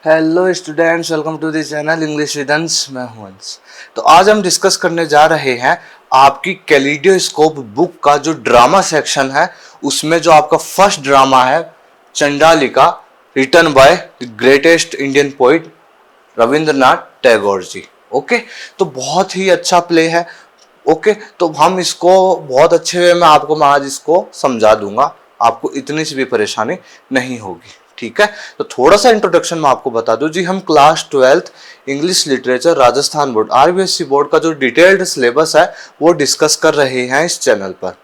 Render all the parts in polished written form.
Hello students, welcome to the channel English with Ansh. मैं हूं अंश। तो आज हम डिस्कस करने जा रहे हैं आपकी कैलिडोस्कोप बुक का जो ड्रामा सेक्शन है, उसमें जो आपका फर्स्ट ड्रामा है Chandalika, written by the greatest Indian poet Rabindranath Tagore ji. Okay, तो बहुत ही अच्छा प्ले है। ओके, तो हम इसको बहुत अच्छे वे में आपको मैं आज इसको समझा दूंगा, आपको इतनी सी भी परेशानी नहीं होगी। ठीक है, तो थोड़ा सा इंट्रोडक्शन में आपको बता दूं जी। हम class 12th English literature Rajasthan board RBSC board का जो डिटेल्ड सिलेबस है वो डिस्कस कर रहे हैं इस चैनल पर।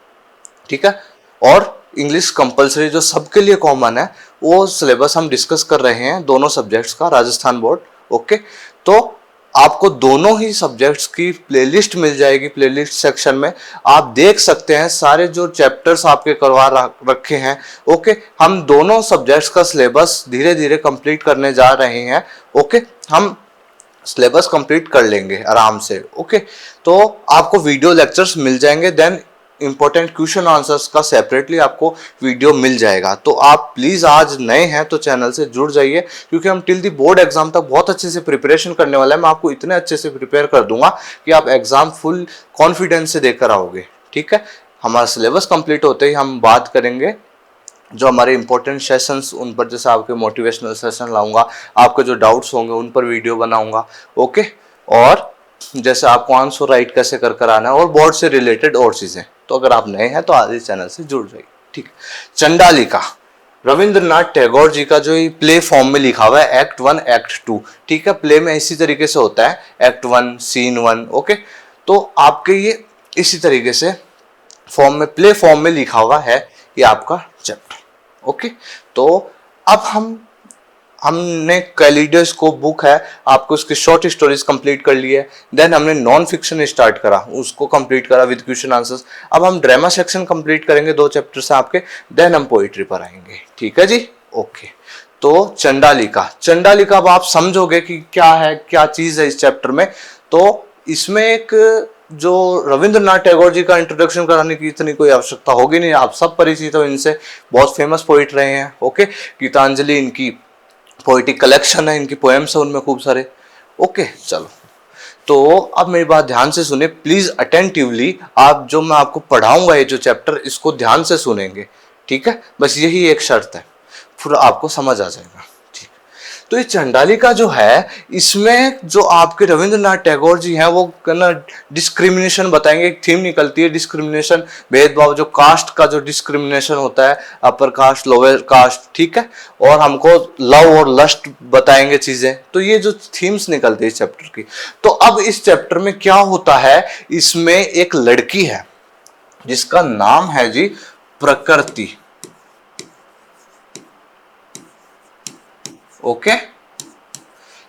ठीक है, और इंग्लिश कंपलसरी जो सबके लिए कॉमन है वो सिलेबस हम डिस्कस कर रहे हैं दोनों सब्जेक्ट्स का, राजस्थान बोर्ड। ओके, तो आपको दोनों ही सब्जेक्ट्स की प्लेलिस्ट मिल जाएगी। प्लेलिस्ट सेक्शन में आप देख सकते हैं सारे जो चैप्टर्स आपके करवा रखे हैं। ओके, हम दोनों सब्जेक्ट्स का सिलेबस धीरे धीरे कंप्लीट करने जा रहे हैं। ओके, हम सिलेबस कंप्लीट कर लेंगे आराम से। ओके, तो आपको वीडियो लेक्चर्स मिल जाएंगे, देन इंपॉर्टेंट क्वेश्चन आंसर्स का सेपरेटली आपको वीडियो मिल जाएगा। तो आप प्लीज आज नए हैं तो चैनल से जुड़ जाइए, क्योंकि हम टिल दी बोर्ड एग्जाम तक बहुत अच्छे से प्रिपरेशन करने वाले हैं। मैं आपको इतने अच्छे से प्रिपेयर कर दूंगा कि आप एग्जाम फुल कॉन्फिडेंस से देकर आओगे। ठीक है, हमारा सिलेबस कंप्लीट होते ही हम बात करेंगे जो हमारे इंपॉर्टेंट सेशंस उन पर, जैसे आपके मोटिवेशनल सेशन लाऊंगा, आपके जो डाउट्स होंगे उन पर वीडियो बनाऊंगा। ओके, और जैसे आपको आंसर राइट कैसे कर आना है और बोर्ड से रिलेटेड और चीजें। तो अगर आप नए हैं तो आज इस चैनल से जुड़ जाइए। ठीक, चंडालिका रविंद्रनाथ टैगोर जी का जो प्ले फॉर्म में लिखा हुआ है, एक्ट 1 एक्ट 2। ठीक है, प्ले में इसी तरीके से होता है, एक्ट 1 सीन 1। ओके, तो आपके ये इसी तरीके से फॉर्म में, प्ले फॉर्म में लिखा हुआ है ये आपका चैप्टर। ओके, तो अब हमने कैलिडोस्कोप बुक है, आपको उसकी शॉर्ट स्टोरीज कंप्लीट कर ली है। देन हमने नॉन फिक्शन स्टार्ट करा, उसको कंप्लीट करा विद क्वेश्चन आंसर्स। अब हम ड्रामा सेक्शन कंप्लीट करेंगे 2 चैप्टर से आपके, देन हम पोइट्री पर आएंगे। ठीक है जी, ओके। तो चंडालिका अब आप समझोगे कि क्या है, क्या चीज है इस चैप्टर में। तो इसमें एक जो रविंद्रनाथ टैगोर जी का इंट्रोडक्शन कराने की इतनी कोई आवश्यकता होगी नहीं, आप सब परिचित हो इनसे, बहुत फेमस पोइट रहे हैं। ओके, गीतांजलि इनकी पोइटिक कलेक्शन है, इनकी पोएम्स है उनमें खूब सारे। ओके, चलो, तो अब मेरी बात ध्यान से सुने प्लीज अटेंटिवली। आप जो मैं आपको पढ़ाऊंगा ये जो चैप्टर, इसको ध्यान से सुनेंगे। ठीक है, बस यही एक शर्त है, फिर आपको समझ आ जाएगा। ठीक, तो ये चंडालिका जो है, इसमें जो आपके रविंद्रनाथ टैगोर जी हैं वो ना डिस्क्रिमिनेशन बताएंगे। एक थीम निकलती है डिस्क्रिमिनेशन, भेदभाव, जो कास्ट का जो डिस्क्रिमिनेशन होता है, अपर कास्ट लोअर कास्ट। ठीक है, और हमको लव और लस्ट बताएंगे चीजें। तो ये जो थीम्स निकलती है इस चैप्टर की। तो अब इस चैप्टर में क्या होता है, इसमें एक लड़की है जिसका नाम है जी प्रकृति। ओके,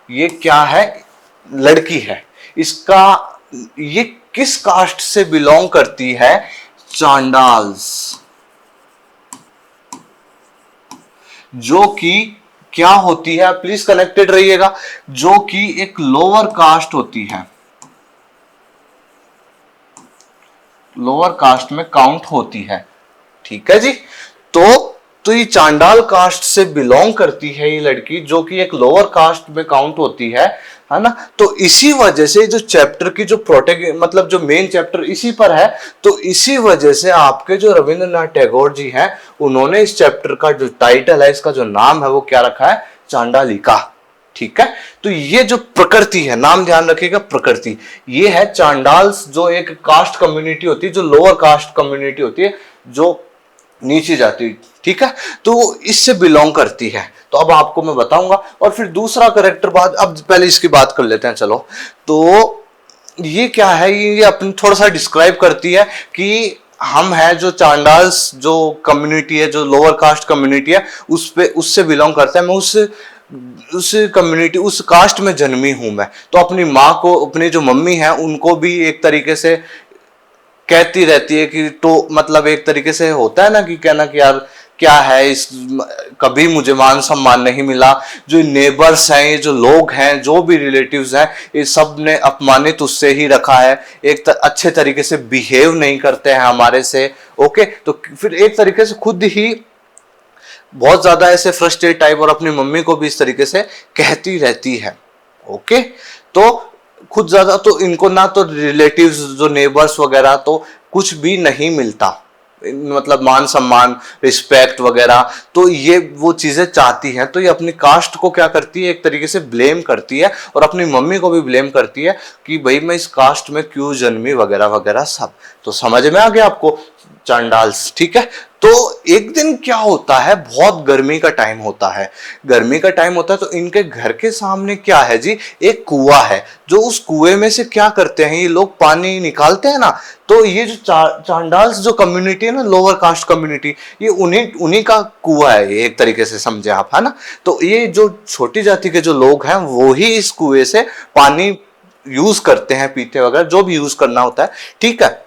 ये क्या है, लड़की है। इसका, ये किस कास्ट से बिलोंग करती है, चांडाल्स, जो कि क्या होती है, प्लीज कनेक्टेड रहिएगा, जो कि एक लोअर कास्ट होती है, लोअर कास्ट में काउंट होती है। ठीक है जी, तो ये चांडाल कास्ट से बिलोंग करती है ये लड़की, जो कि एक लोअर कास्ट में काउंट होती है ना। तो इसी वजह से जो चैप्टर की जो मतलब जो मेन चैप्टर इसी पर है, तो इसी वजह से आपके जो रविंद्रनाथ टैगोर जी हैं, उन्होंने इस चैप्टर का जो टाइटल है, इसका जो नाम है वो क्या रखा है, चांडालिका। ठीक है, तो ये जो प्रकृति है, नाम ध्यान रखिएगा, प्रकृति, ये है चांडाल्स, जो एक कास्ट कम्युनिटी होती है, जो लोअर कास्ट कम्युनिटी होती है, जो नीचे जाती। ठीक है, तो इससे बिलोंग करती है। तो अब आपको मैं बताऊंगा, और फिर दूसरा करेक्टर बात, अब पहले इसकी बात कर लेते हैं। चलो, तो ये क्या है, ये अपनी थोड़ा सा डिस्क्राइब करती है कि हम है जो चांडाल्स जो कम्युनिटी है, जो लोअर कास्ट कम्युनिटी है, उस पे, उससे बिलोंग करता है। मैं उस कम्युनिटी, उस कास्ट में जन्मी हूं मैं। तो अपनी माँ को, अपनी जो मम्मी है उनको भी एक तरीके से कहती रहती है कि, तो मतलब एक तरीके से होता है ना कि कहना कि यार क्या है इस, कभी मुझे मान सम्मान नहीं मिला, जो नेबर्स हैं, ये जो लोग हैं, जो भी रिलेटिव्स हैं, ये सब ने अपमानित उससे ही रखा है, एक अच्छे तरीके से बिहेव नहीं करते हैं हमारे से। ओके, तो फिर एक तरीके से खुद ही बहुत ज्यादा ऐसे फ्रस्ट्रेट टाइप, और अपनी मम्मी को भी इस तरीके से कहती रहती है। ओके, तो खुद ज्यादा तो इनको ना तो रिलेटिव्स जो नेबर्स वगैरह तो कुछ भी नहीं मिलता, मतलब मान सम्मान रिस्पेक्ट वगैरह, तो ये वो चीजें चाहती हैं। तो ये अपनी कास्ट को क्या करती है, एक तरीके से ब्लेम करती है, और अपनी मम्मी को भी ब्लेम करती है कि भाई मैं इस कास्ट में क्यों जन्मी वगैरह वगैरह सब। तो समझ में आ गया आपको चांडाल्स, ठीक है। तो एक दिन क्या होता है, बहुत गर्मी का टाइम होता है, गर्मी का टाइम होता है, तो इनके घर के सामने क्या है जी, एक कुआं है। जो उस कुएं में से क्या करते हैं ये लोग, पानी निकालते हैं ना। तो ये जो चांडाल्स जो कम्युनिटी है ना, लोअर कास्ट कम्युनिटी, ये उन्हीं उन्हीं का कुआं है ये, एक तरीके से समझे आप, है ना। तो ये जो छोटी जाति के जो लोग हैं वो ही इस कुएं से पानी यूज करते हैं, पीते वगैरह जो भी यूज करना होता है, ठीक है।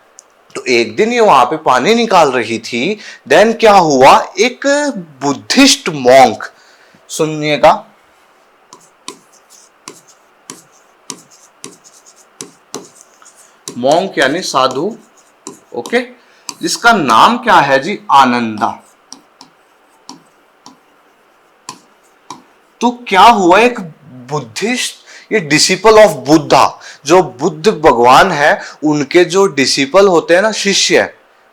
तो एक दिन ये वहां पे पानी निकाल रही थी, देन क्या हुआ, एक बुद्धिस्ट मॉन्क, सुनिएगा, मॉन्क यानी साधु, ओके, जिसका नाम क्या है जी, आनंदा। तो क्या हुआ, एक बुद्धिस्ट, ये डिसिपल ऑफ बुद्धा, जो बुद्ध भगवान है उनके जो डिसिपल होते हैं ना, शिष्य,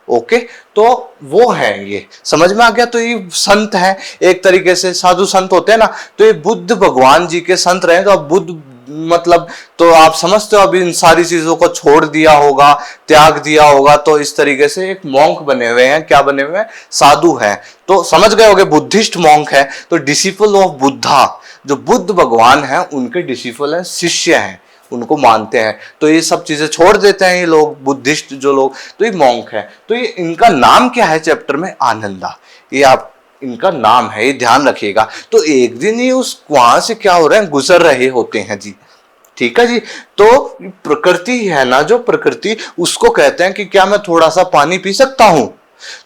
ओके, तो वो है, ये समझ में आ गया। तो ये संत है, एक तरीके से साधु संत होते हैं ना, तो ये बुद्ध भगवान जी के संत रहे। तो अब बुद्ध मतलब, तो आप समझते हो अभी इन सारी चीजों को छोड़ दिया होगा, त्याग दिया होगा, तो इस तरीके से एक मॉन्क बने हुए हैं, क्या बने हुए हैं, साधु हैं। तो समझ गए होगे, बुद्धिस्ट मॉन्क है, तो डिसिपल ऑफ बुद्धा, जो बुद्ध भगवान है उनके डिसिपल हैं, शिष्य हैं, उनको मानते हैं। तो ये सब चीजें छोड़ देते हैं ये लोग, बुद्धिस्ट जो लोग, तो ये मॉन्क है। तो ये इनका नाम क्या है चैप्टर में, आनंदा, ये आप इनका नाम है, ये ध्यान रखिएगा। तो एक दिन ये उस वहां से क्या हो रहे हैं, गुजर रहे होते हैं जी, ठीक है जी। तो प्रकृति है ना, जो प्रकृति, उसको कहते हैं कि क्या मैं थोड़ा सा पानी पी सकता हूं।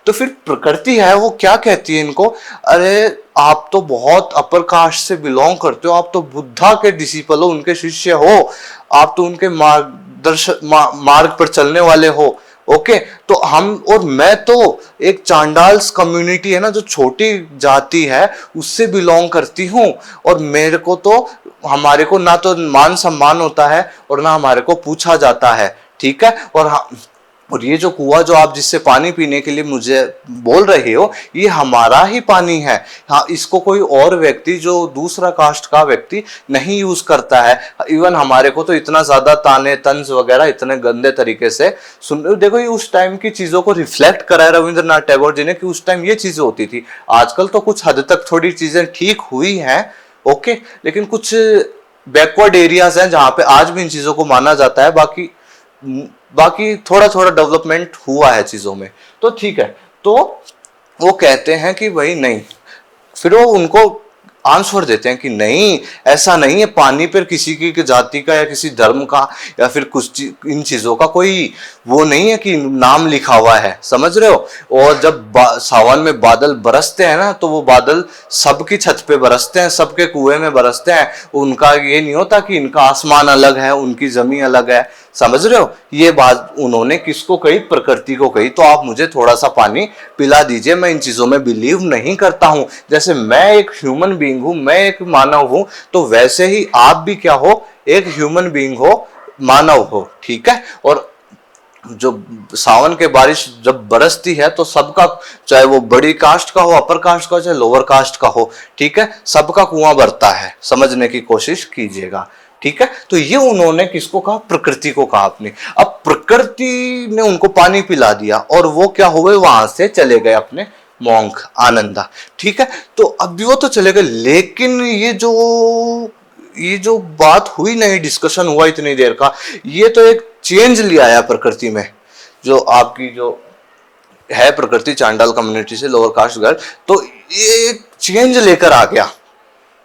तो फिर प्रकृति है वो क्या कहती है इनको, अरे आप तो बहुत अपर कास्ट से बिलोंग करते हो, आप तो बुद्धा के डिसिपल हो, उनके शिष्य हो, आप तो उनके मार्ग पर चलने वाले हो, ओके। तो हम और मैं तो एक चांडाल्स कम्युनिटी है ना, जो छोटी जाति है उससे बिलोंग करती हूँ, और मेरे को तो, हमारे को ना तो मान सम्मान होता है और ना हमारे को पूछा जाता है, ठीक है। और ये जो कुआं जो आप जिससे पानी पीने के लिए मुझे बोल रहे हो, ये हमारा ही पानी है। हाँ, इसको कोई और व्यक्ति जो दूसरा कास्ट का व्यक्ति नहीं यूज करता है। इवन हमारे को तो इतना ज्यादा ताने तंज वगैरह इतने गंदे तरीके से सुन, देखो ये उस टाइम की चीजों को रिफ्लेक्ट करा है रविंद्रनाथ टैगोर जी ने, कि उस टाइम ये चीजें होती थी। आजकल तो कुछ हद तक थोड़ी चीजें ठीक हुई हैं, ओके, लेकिन कुछ बैकवर्ड एरियाज हैं जहां पे आज भी इन चीजों को माना जाता है। बाकी थोड़ा थोड़ा डेवलपमेंट हुआ है चीजों में, तो ठीक है। तो वो कहते हैं कि भाई नहीं, फिर वो उनको आंसर देते हैं कि नहीं, ऐसा नहीं है, पानी पर किसी की जाति का या किसी धर्म का या फिर कुछ इन चीजों का कोई वो नहीं है कि नाम लिखा हुआ है, समझ रहे हो। और जब सावन में बादल बरसते हैं ना, तो वो बादल सबकी छत पे बरसते हैं, सबके कुएं में बरसते हैं। उनका ये नहीं होता कि इनका आसमान अलग है, उनकी जमीन अलग है, समझ रहे हो। ये बात उन्होंने किसको कही, प्रकृति को कही। तो आप मुझे थोड़ा सा पानी पिला दीजिए, मैं इन चीजों में बिलीव नहीं करता हूं। जैसे मैं एक ह्यूमन बीइंग हूं, मैं एक मानव हूं, तो वैसे ही आप भी क्या हो, एक ह्यूमन बीइंग हो, मानव हो, ठीक है। और जो सावन के बारिश जब बरसती है तो सबका, चाहे वो बड़ी कास्ट का हो, अपर कास्ट का हो, चाहे लोअर कास्ट का हो, ठीक है, सबका कुआं भरता है, समझने की कोशिश कीजिएगा, ठीक है। तो ये उन्होंने किसको कहा, प्रकृति को कहा अपने। अब प्रकृति ने उनको पानी पिला दिया और वो क्या हुए, वहां से चले गए अपने मॉन्क आनंदा, ठीक है। तो अब वो तो चले गए, लेकिन ये जो बात हुई नहीं, डिस्कशन हुआ इतनी देर का, ये तो एक चेंज ले आया प्रकृति में। जो आपकी जो है प्रकृति चांडाल कम्युनिटी से लोअर कास्ट गर्ल, तो ये एक चेंज लेकर आ गया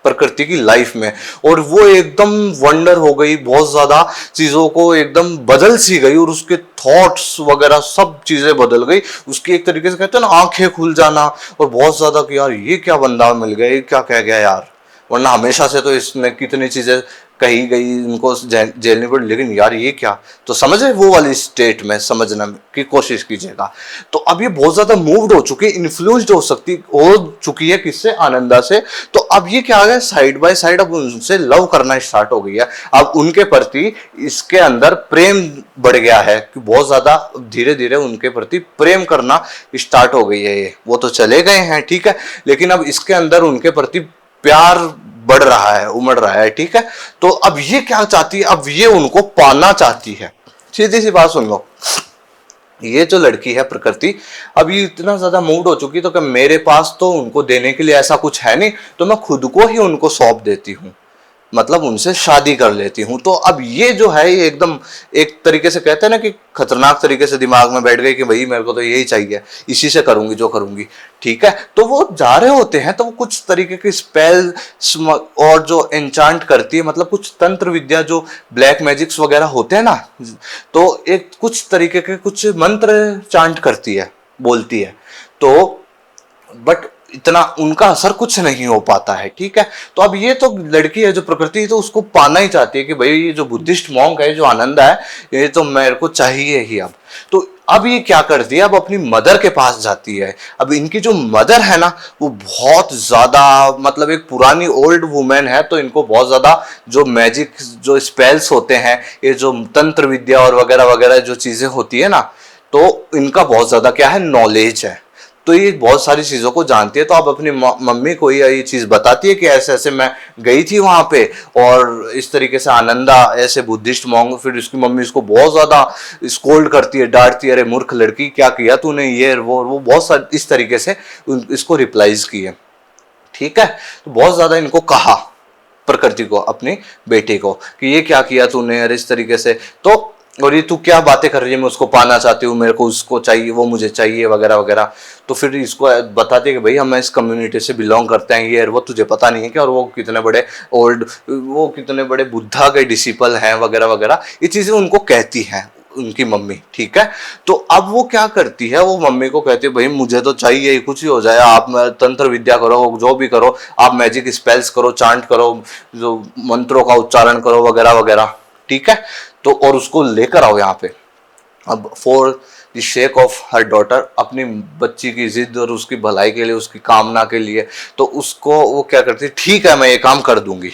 प्रकृति की लाइफ में, और वो एकदम वंडर हो गई, बहुत ज्यादा चीजों को एकदम बदल सी गई, और उसके थॉट्स वगैरह सब चीजें बदल गई। उसकी एक तरीके से कहते हैं ना, आंखें खुल जाना, और बहुत ज्यादा कि यार ये क्या बंदा मिल गया, ये क्या कह गया यार, वरना हमेशा से तो इसने कितनी चीजें कही गई, इनको झेलनी पड़ी, लेकिन यार ये क्या, तो समझ रहे वो वाली स्टेट में समझने की कोशिश कीजिएगा। तो अब ये बहुत ज्यादा मूव्ड हो चुकी है, इन्फ्लुएंस्ड हो चुकी है किससे, आनंदा से। तो अब ये क्या आ गया, साइड बाय साइड अब उनसे लव करना स्टार्ट हो गई है, अब उनके प्रति इसके अंदर प्रेम बढ़ गया है कि बहुत ज्यादा धीरे धीरे उनके प्रति प्रेम करना स्टार्ट हो गई है। ये वो तो चले गए हैं, ठीक है, लेकिन अब इसके अंदर उनके प्रति प्यार बढ़ रहा है, उमड़ रहा है, ठीक है। तो अब ये क्या चाहती है, अब ये उनको पाना चाहती है। सीधी सी बात सुन लो, ये जो लड़की है प्रकृति, अब ये इतना ज्यादा मूड हो चुकी, तो कि मेरे पास तो उनको देने के लिए ऐसा कुछ है नहीं, तो मैं खुद को ही उनको सौंप देती हूँ, मतलब उनसे शादी कर लेती हूँ। तो अब ये जो है ये एकदम एक तरीके से कहते हैं ना कि खतरनाक तरीके से दिमाग में बैठ गई कि भाई मेरे को तो यही चाहिए, इसी से करूंगी जो करूंगी, ठीक है। तो वो जा रहे होते हैं, तो वो कुछ तरीके के स्पेल और जो एन्चांट करती है, मतलब कुछ तंत्र विद्या जो ब्लैक मैजिक्स वगैरह होते हैं ना, तो एक कुछ तरीके के कुछ मंत्र चांट करती है, बोलती है। तो बट इतना उनका असर कुछ नहीं हो पाता है, ठीक है। तो अब ये तो लड़की है जो प्रकृति, तो उसको पाना ही चाहती है कि भाई ये जो बुद्धिस्ट मॉन्क है, जो आनंद है, ये तो मेरे को चाहिए ही। अब तो अब ये क्या करती है, अब अपनी मदर के पास जाती है। अब इनकी जो मदर है ना, वो बहुत ज्यादा मतलब एक पुरानी ओल्ड वुमेन है, तो इनको बहुत ज्यादा जो मैजिक जो स्पेल्स होते हैं, ये जो तंत्र विद्या और वगैरह वगैरह जो चीजें होती है ना, तो इनका बहुत ज्यादा क्या है, नॉलेज है। तो ये बहुत सारी चीजों को जानती है। तो अब अपनी मम्मी को ये चीज बताती है कि ऐसे ऐसे मैं गई थी वहां पे, और इस तरीके से आनंदा ऐसे बुद्धिस्ट मॉन्ग, फिर इसकी मम्मी इसको बहुत ज्यादा स्कोल्ड करती है, डांटती है, अरे मूर्ख लड़की क्या किया तूने, ये वो बहुत सारी इस तरीके से इसको रिप्लाईज किए, ठीक है। तो बहुत ज्यादा इनको कहा प्रकृति को, अपनी बेटी को, कि ये क्या किया तूने, अरे इस तरीके से, तो और ये तू क्या बातें कर रही है, मैं उसको पाना चाहती हूँ, मेरे को उसको चाहिए, वो मुझे चाहिए वगैरह वगैरह। तो फिर इसको बताती है कि भाई हम इस कम्युनिटी से बिलोंग करते हैं, ये वो तुझे पता नहीं है क्या, और वो कितने बड़े वो कितने बड़े बुद्धा के डिसिपल हैं वगैरह वगैरह, ये चीजें उनको कहती हैं उनकी मम्मी, ठीक है। तो अब वो क्या करती है, वो मम्मी को कहती है भाई मुझे तो चाहिए, कुछ ही हो जाए, आप तंत्र विद्या करो, जो भी करो, आप मैजिक स्पेल्स करो, चांट करो, जो मंत्रों का उच्चारण करो वगैरह वगैरह, ठीक है। तो और उसको लेकर आओ यहाँ पे। अब for the shake of her daughter, अपनी बच्ची की जिद और उसकी भलाई के लिए, उसकी कामना के लिए, तो उसको वो क्या करती है, ठीक है मैं ये काम कर दूंगी,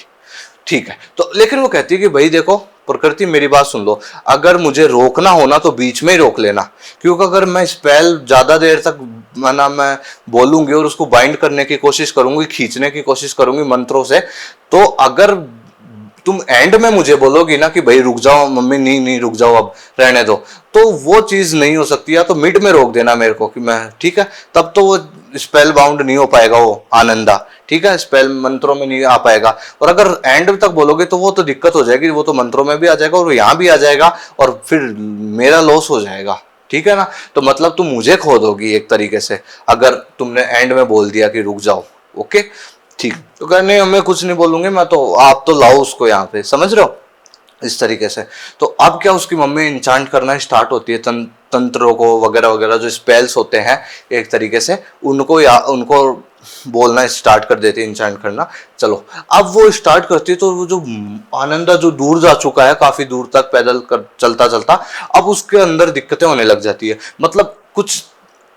ठीक है। तो लेकिन वो कहती है कि भाई देखो प्रकृति मेरी बात सुन लो, अगर मुझे रोकना हो ना तो बीच में ही रोक लेना, क्योंकि अगर मैं स्पेल ज्यादा देर तक मैं बोलूंगी और उसको बाइंड करने की कोशिश करूंगी, खींचने की कोशिश करूंगी मंत्रों से, तो अगर तुम एंड में मुझे बोलोगी ना कि भाई रुक जाओ मम्मी, नहीं नहीं रुक जाओ अब रहने दो, तो वो चीज नहीं हो सकती। या तो मिड में रोक देना मेरे को कि मैं, ठीक है, तब तो वो स्पेल बाउंड नहीं हो पाएगा वो आनंदा, ठीक है, स्पेल मंत्रों में नहीं आ पाएगा। और अगर एंड तक बोलोगे तो वो तो दिक्कत हो जाएगी, वो तो मंत्रों में भी आ जाएगा और यहाँ भी आ जाएगा, और फिर मेरा लॉस हो जाएगा, ठीक है ना। तो मतलब तुम मुझे खो दोगी एक तरीके से, अगर तुमने एंड में बोल दिया कि रुक जाओ, ओके ठीक। तो कह नहीं मैं कुछ नहीं बोलूंगी, मैं तो, आप तो लाओ उसको यहाँ पे, समझ रहे हो, इस तरीके से। तो अब क्या, उसकी मम्मी इंचांट करना स्टार्ट होती है, तंत्रों को वगैरह वगैरह जो स्पेल्स होते हैं एक तरीके से, उनको बोलना स्टार्ट कर देती है, इंचांट करना। चलो अब वो स्टार्ट करती है, तो वो जो आनंदा जो दूर जा चुका है, काफी दूर तक पैदल कर चलता चलता, अब उसके अंदर दिक्कतें होने लग जाती है, मतलब कुछ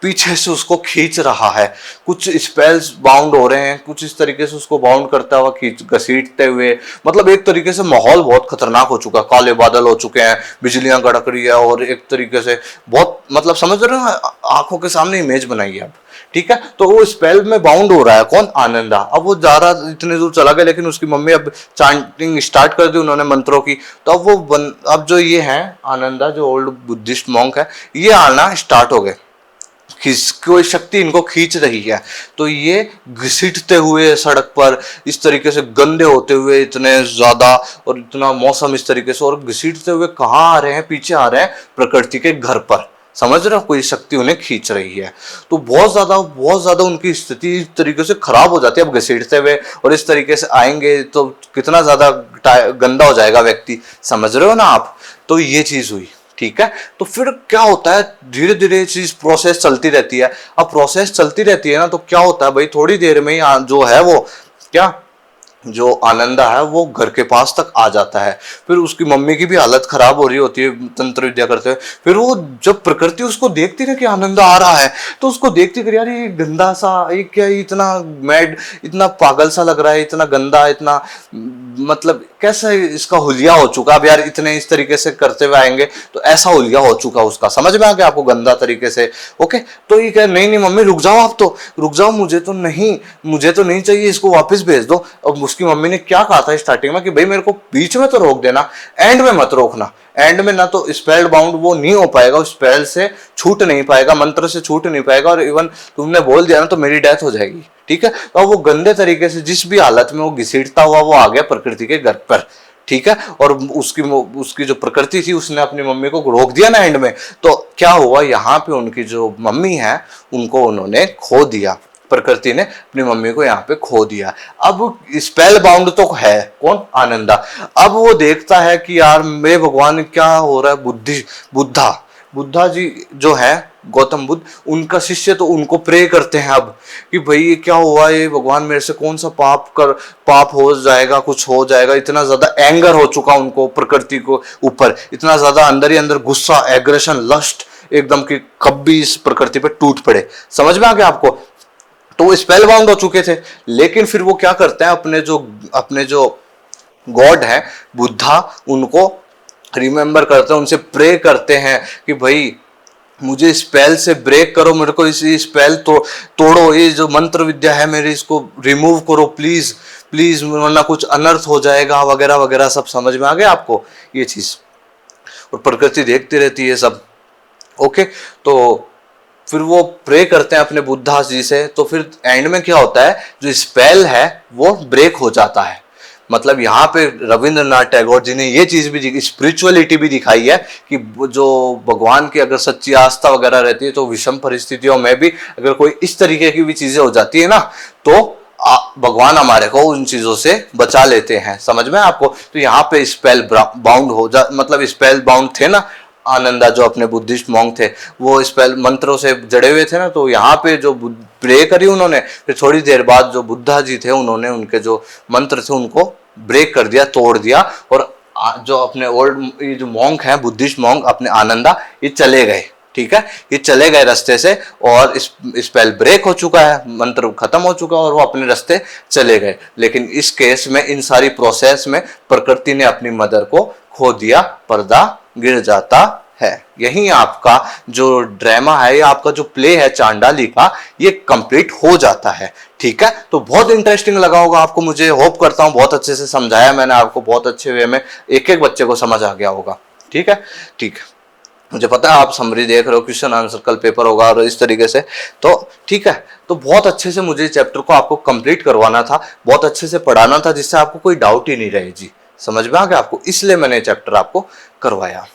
पीछे से उसको खींच रहा है, कुछ स्पेल्स बाउंड हो रहे हैं, कुछ इस तरीके से उसको बाउंड करता हुआ खींच घसीटते हुए, मतलब एक तरीके से माहौल बहुत खतरनाक हो चुका है, काले बादल हो चुके हैं, बिजलियां कड़क रही है, और एक तरीके से बहुत, मतलब समझ रहे हो, आंखों के सामने इमेज बनाई है अब, ठीक है। तो वो स्पेल में बाउंड हो रहा है, कौन, आनंदा। अब वो जा रहा, इतने दूर चला गया, लेकिन उसकी मम्मी अब चांटिंग स्टार्ट कर दी उन्होंने मंत्रों की। तो अब वो अब जो ये है आनंदा, जो ओल्ड बुद्धिस्ट मॉन्क है, ये आना स्टार्ट हो गए, कोई शक्ति इनको खींच रही है। तो ये घसीटते हुए सड़क पर, इस तरीके से गंदे होते हुए इतने ज्यादा, और इतना मौसम इस तरीके से, और घसीटते हुए कहाँ आ रहे हैं, पीछे आ रहे हैं प्रकृति के घर पर, समझ रहे हो, कोई शक्ति उन्हें खींच रही है। तो बहुत ज्यादा उनकी स्थिति इस तरीके से खराब हो जाती है। अब घसीटते हुए और इस तरीके से आएंगे तो कितना ज्यादा गंदा हो जाएगा व्यक्ति, समझ रहे हो ना आप। तो ये चीज हुई, ठीक है। तो फिर क्या होता है, धीरे धीरे चीज प्रोसेस चलती रहती है। अब प्रोसेस चलती रहती है ना, तो क्या होता है भाई, थोड़ी देर में ही जो है वो क्या, जो आनंदा है वो घर के पास तक आ जाता है। फिर उसकी मम्मी की भी हालत खराब हो रही होती है तंत्र विद्या करते हुए। फिर वो जब प्रकृति उसको देखती ना कि आनंदा आ रहा है, तो उसको देखती कर यार ये गंदा सा, ये क्या, इतना मैड, इतना पागल सा लग रहा है, इतना गंदा, इतना मतलब कैसा इसका हुलिया हो चुका। अब यार इतने इस तरीके से करते हुए आएंगे तो ऐसा हुलिया हो चुका उसका, समझ में आ गया आपको, गंदा तरीके से। ओके, तो ये कह नहीं नहीं मम्मी रुक जाओ, आप तो रुक जाओ, मुझे तो नहीं चाहिए, इसको वापस भेज दो। अब उसकी मम्मी ने क्या कहा था स्टार्टिंग में कि भाई मेरे को बीच में तो रोक देना, एंड में मत रोकना। एंड में ना तो स्पेल बाउंड वो नहीं हो पाएगा, उस स्पेल से छूट नहीं पाएगा, मंत्र से छूट नहीं पाएगा, और इवन तुमने बोल दिया ना तो मेरी डेथ हो जाएगी। ठीक है, तो वो गंदे तरीके से जिस भी हालत में वो घसीटता हुआ वो आ गया प्रकृति के घर पर। ठीक है, और उसकी जो प्रकृति थी उसने अपनी मम्मी को रोक दिया ना एंड में। तो क्या हुआ, यहाँ पे उनकी जो मम्मी है उनको उन्होंने खो दिया, प्रकृति ने अपनी मम्मी को यहाँ पे खो दिया। अब स्पेल बाउंड तो है कौन, आनंदा। अब वो देखता है कि यार मेरे भगवान क्या हो रहा है, बुद्धा जी जो है गौतम बुद्ध, उनका शिष्य, तो उनको प्रे करते हैं अब कि भाई ये क्या हुआ, ये भगवान मेरे से कौन सा पाप हो जाएगा, कुछ हो जाएगा। इतना ज्यादा एंगर हो चुका उनको प्रकृति को ऊपर, इतना ज्यादा अंदर ही अंदर गुस्सा, एग्रेशन, लस्ट एकदम की कभी इस प्रकृति पे टूट पड़े। समझ में आ गया आपको। तो वो स्पेल बाउंड हो चुके थे, लेकिन फिर वो क्या करते हैं, अपने जो गॉड है बुद्धा, उनको रिमेंबर करते हैं, उनसे प्रे करते हैं कि भाई मुझे स्पेल से ब्रेक करो, मेरे को इसी स्पेल तो तोड़ो, ये जो मंत्र विद्या है मेरी इसको रिमूव करो प्लीज प्लीज, वरना कुछ अनर्थ हो जाएगा वगैरह वगैरह। सब समझ में आ गया आपको ये चीज। और प्रकृति देखती रहती है सब। ओके, तो फिर वो प्रे करते हैं अपने बुद्धा जी से। तो फिर एंड में क्या होता है, जो स्पेल है वो ब्रेक हो जाता है। मतलब यहाँ पे रविंद्रनाथ टैगोर जी ने ये चीज भी, स्पिरिचुअलिटी भी दिखाई है कि जो भगवान की अगर सच्ची आस्था वगैरह रहती है तो विषम परिस्थितियों में भी अगर कोई इस तरीके की भी चीजें हो जाती है ना, तो भगवान हमारे को उन चीजों से बचा लेते हैं। समझ में आपको। तो यहाँ पे स्पेल बाउंड हो जा, मतलब स्पेल बाउंड थे ना आनंदा, जो अपने बुद्धिस्ट मॉन्क थे, वो स्पेल मंत्रों से जड़े हुए थे ना। तो यहाँ पे जो प्रे करी उन्होंने, फिर थोड़ी देर बाद जो बुद्धा जी थे उन्होंने उनके जो मंत्र थे उनको ब्रेक कर दिया, तोड़ दिया। और जो अपने ओल्ड ये जो मॉन्क है, बुद्धिस्ट मॉन्क अपने आनंदा, ये चले गए। ठीक है, ये चले गए रास्ते से, और स्पेल ब्रेक हो चुका है, मंत्र खत्म हो चुका है, और वो अपने रास्ते चले गए। लेकिन इस केस में, इन सारी प्रोसेस में प्रकृति ने अपनी मदर को खो दिया, पर्दा गिर जाता है। यही आपका जो ड्रामा है, या आपका जो प्ले है चांडाली का, ये कंप्लीट हो जाता है। ठीक है, तो बहुत इंटरेस्टिंग लगा होगा आपको, मुझे होप करता हूं बहुत अच्छे से समझाया मैंने आपको, बहुत अच्छे वे में, एक एक बच्चे को समझ आ गया होगा। ठीक है, ठीक है, मुझे पता है आप समरी देख रहे हो, क्वेश्चन आंसर कल पेपर होगा और इस तरीके से। तो ठीक है, तो बहुत अच्छे से मुझे चैप्टर को आपको कंप्लीट करवाना था, बहुत अच्छे से पढ़ाना था, जिससे आपको कोई डाउट ही नहीं रहे जी। समझ में आ गया आपको, इसलिए मैंने चैप्टर आपको करवाया।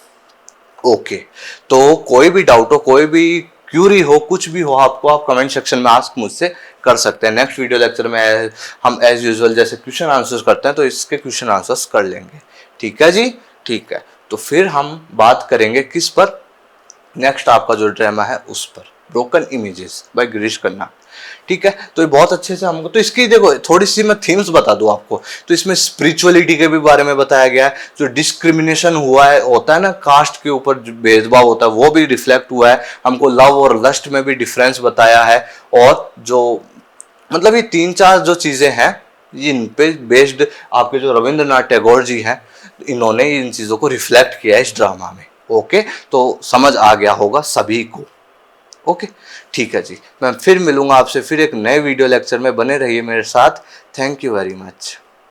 ओके, तो कोई भी डाउट हो, कोई भी क्यूरी हो, कुछ भी हो आपको, आप कमेंट सेक्शन में आस्क मुझसे कर सकते हैं। नेक्स्ट वीडियो लेक्चर में हम एज यूजुअल जैसे क्वेश्चन आंसर्स करते हैं तो इसके क्वेश्चन आंसर्स कर लेंगे। ठीक है जी, ठीक है। तो फिर हम बात करेंगे किस पर, नेक्स्ट आपका जो ड्रामा है उस पर, broken images bye Girish Khanna. ठीक है, तो ये बहुत अच्छे से हमको, तो इसकी देखो थोड़ी सी मैं थीम्स बता दूं आपको। तो इसमें स्पिरिचुअलिटी के भी बारे में बताया गया है, जो डिस्क्रिमिनेशन हुआ है, होता है ना कास्ट के ऊपर जो भेदभाव होता है, वो भी रिफ्लेक्ट हुआ है। हमको लव और लस्ट में भी डिफरेंस बताया है। और जो मतलब ये 3-4 जो चीजें हैं, इन पे बेस्ड आपके जो रविंद्रनाथ टैगोर जी हैं, इन्होंने इन चीजों को रिफ्लेक्ट किया है इस ड्रामा में। ओके, तो समझ आ गया होगा सभी को। ओके, ठीक है जी, मैं फिर मिलूंगा आपसे फिर एक नए वीडियो लेक्चर में। बने रहिए मेरे साथ। Thank you very much.